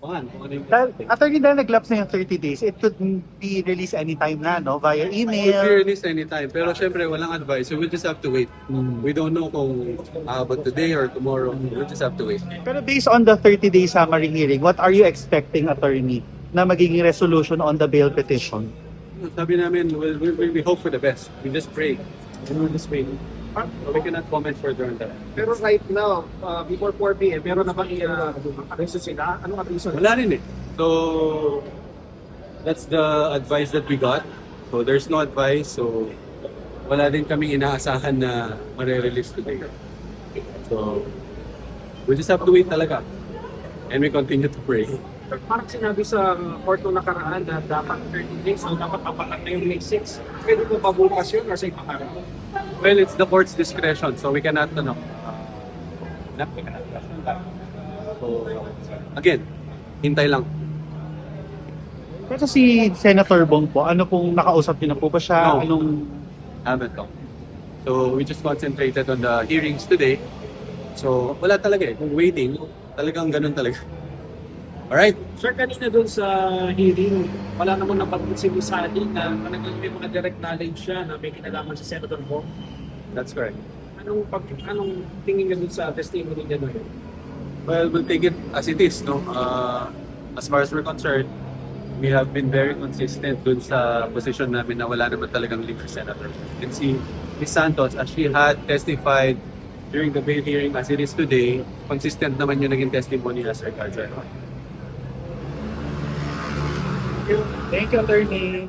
kung ano yung Attorney, dahil nag-lapse na yung 30 days, it could be released anytime na, no? Via It will be email. released anytime. Pero syempre, walang advice. So we'll just have to wait. We don't know kung about today or tomorrow. We'll just have to wait. Pero based on the 30-day summary hearing, what are you expecting, attorney, na magiging resolution on the bail petition? Sabi namin, we hope for the best. We just pray. And we'll just wait. So we cannot comment further on that. Pero right now, before 4 p.m., meron na bang arresto sila? Anong arresto? Wala rin eh. So, that's the advice that we got. So, there's no advice. So, wala din kaming inaasahan na mare-release today. So, we just have to wait talaga. And we continue to pray. Parang sinabi sa court nung nakaraan na dapat 30 days, so dapat apakan na yung May 6. Pwede po ba bukas yun or sa ibang araw? Well, it's the court's discretion. So, we cannot, we cannot question that. So, again, hintay lang. Pero si Senator Bong po, ano pong nakausap niyo na po ba siya? No. Anong... Haven't talked. So, we just concentrated on the hearings today. So, wala talaga eh. Kung waiting, talagang ganun talaga. Alright? Sir, kanina dun sa hearing, wala naman nabanggit si Ms. Hadi na talagang may mga direct knowledge siya na may kinalaman si Senator Bong. That's correct. Anong tingin niya dun sa testimony niya doon? Well, we'll take it as it is, no? As far as we're concerned, we have been very consistent dun sa position namin na wala naman talagang link sa Senator. And si Ms. Santos, as she had testified during the bail hearing as it is today, consistent naman yung naging testimony as regards. Thank you, attorney.